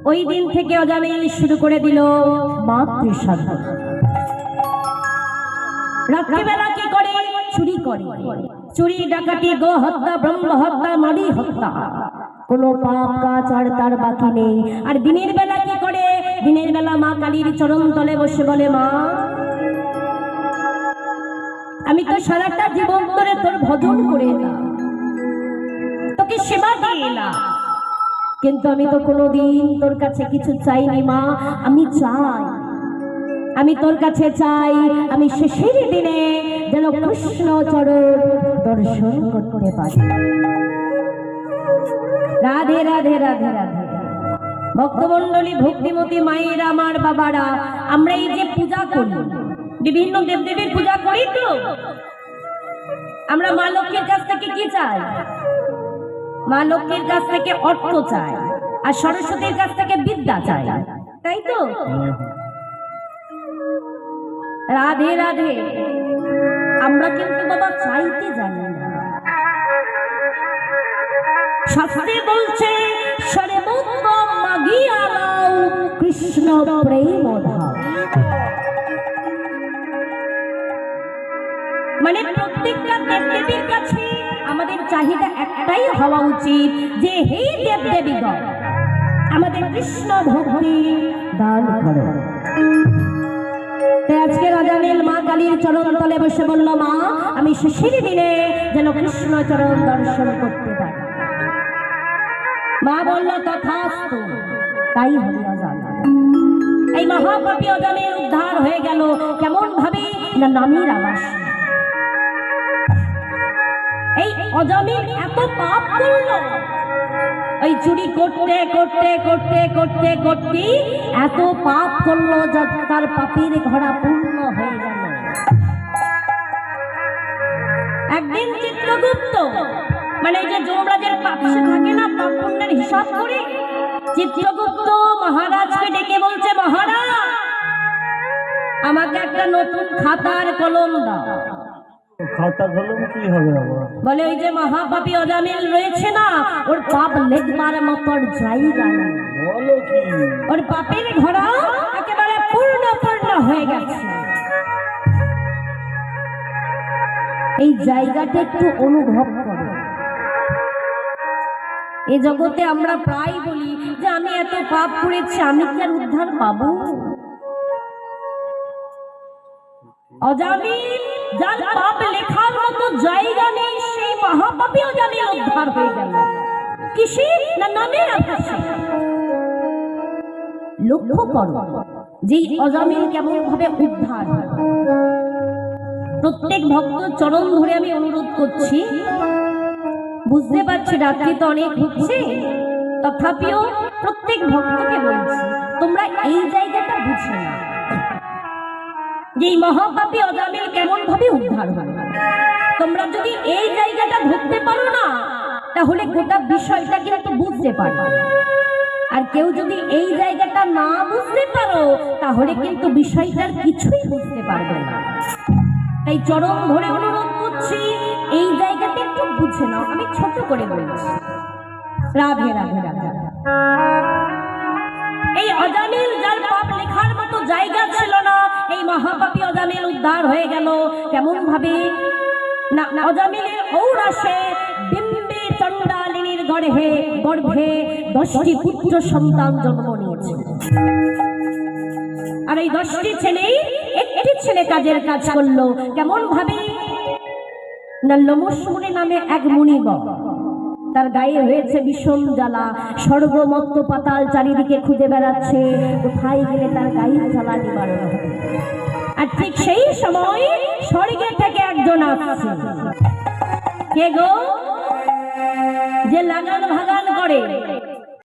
ওই দিন থেকে অজামিল শুরু করে দিল মাতৃসাধন। রাত্রিবেলা কি করে? চুরি করে, চুরি ডাকাতি, গো হত্যা, ব্রহ্ম হত্যা, নারী হত্যা, কোনো পাপ কাজ আর তার বাকি নেই। আর দিনের বেলা কি করে? দিনের বেলা মা কালীর চরণ তলে বসে বলে, মা আমি তো সারাটা জীবন ধরে তোর ভজন করে এলাম, তোকে সেবা দিয়ে এলাম, কিন্তু আমি তো কোনোদিন তোর কাছে কিছু চাইনি মা। আমি চাই, আমি তোর কাছে চাই, আমি শেষের দিনে যেন কৃষ্ণ চরণ দর্শন করতে পারি। রাধে রাধে রাধে রাধে। ভক্তমণ্ডলী, ভক্তিমতী মায়েরা, আমার বাবারা, আমরা এই যে পূজা করি, বিভিন্ন দেবদেবীর পূজা করি, তো আমরা মা লক্ষ্মীর কাছ থেকে কি চাই? মা লক্ষ্মীর কাছ থেকে অর্থ চাই, আর সরস্বতীর কাছ থেকে বিদ্যা চাই, তাই তো? রাধে রাধে। আমরা কিন্তু বাবা চাইতে জানি না। শাস্ত্রে বলছে সর্বত্র মাগিয়া নাও কৃষ্ণ প্রেম ধাম। মানে প্রত্যেকটা দেবদেবীর কাছে আমাদের চাহিদা একটাই হওয়া উচিত যে হে দেবদেবীগণ, আমাদের কৃষ্ণ ভক্তি দান করো। আজকে অজামিল মা কালীর চরণ তলে বসে বলল, মা আমি শেষের দিনে যেন কৃষ্ণ চরণ দর্শন করতে পারি। মা বলল, তথাস্তু, তাই হলো। এই মহাপাপী অজামিল উদ্ধার হয়ে গেল। কেমন ভাবে? না নামের আবাস। এই অজামিল এত পাপ করলো, ওই চুরি করতে করতে করতে করতে করতে এত পাপ করলো যে তার পাপের ঘোড়া পূর্ণ হয়ে গেল। একদিন চিত্রগুপ্ত, মানে এই যে যমরাজের পাপসে থাকে না, পাপ পুণ্যের হিসাব করে, চিত্রগুপ্ত মহারাজকে ডেকে বলছে, মহারাজ আমাকে একটা নতুন খাতার কলম দাও। খাতা কলম কি হবে? বলে ওই যে মহাপাপী অজামিল রয়েছে না, ওর পাপ লেখবার মতো জায়গা নেই। বলো কি? ওর পাপের ঘোড়া একেবারে পূর্ণ পূর্ণ হয়ে গেছে। এই জায়গাটা একটু অনুভব করো। এই জগতে আমরা প্রায় বলি যে আমি এত পাপ করেছি, আমি কি আর উদ্ধার পাবো? অজামিল যার পাপ লেখার মতো জায়গা নেই, সেই মহাপাপী অজামিল উদ্ধার হয়ে গেল। কিসে? না নামের আভাসে। লক্ষ্য করো যে অজামিল কেমন ভাবে উদ্ধার। প্রত্যেক ভক্ত চরণ ধরে আমি অনুরোধ করছি, বুঝতে পারছি রাত্রি তো অনেক হচ্ছে, তথাপিও প্রত্যেক ভক্তকে বলছি, তোমরা এই জায়গাটা বুঝে না যে এই মহাপাপী অজামিল কেমন ভাবে উদ্ধার হলো। তোমরা যদি এই জায়গাটা ধরতে পারো না, তাহলে গোটা বিষয়টা কিন্তু বুঝতে পারবে। আর কেউ যদি এই জায়গাটা না বুঝতে পারো, তাহলে কিন্তু বিষয়টার কিছুই বুঝতে পারবে না। তাই চরণ ধরে অনুরোধ করছি, এই জায়গাটা একটু বুঝে নাও। আমি ছোট করে বলছি। রাধে রাধে রাধে। এই অজামিল যার পাপ লেখার মতো জায়গা ছিল না, এই মহাপাপী অজামিল উদ্ধার হয়ে গেল। কেমন ভাবে? না অজামিলের ঔরাসে বিম্বে চণ্ডালিনীর গর্ভে 10টি পুত্র সন্তান জন্ম নিয়েছে। আর এই 10টি ছেলেই একটি ছেলে কাজের কাজ করলো। কেমন ভাবে? না লোমসমুনি নামে এক মুনিগণ, তার গায়ে হয়েছে বিষম জ্বালা, সর্বমত্ত পাতাল চারিদিকে খুঁজে বেড়াচ্ছে কোথায় গেলে তার গায়ে জ্বালা নিবারণ হবে। আর ঠিক সেই সময় স্বর্গে থেকে একজন আসছে। কে গো? যে লাগান ভাগান করে,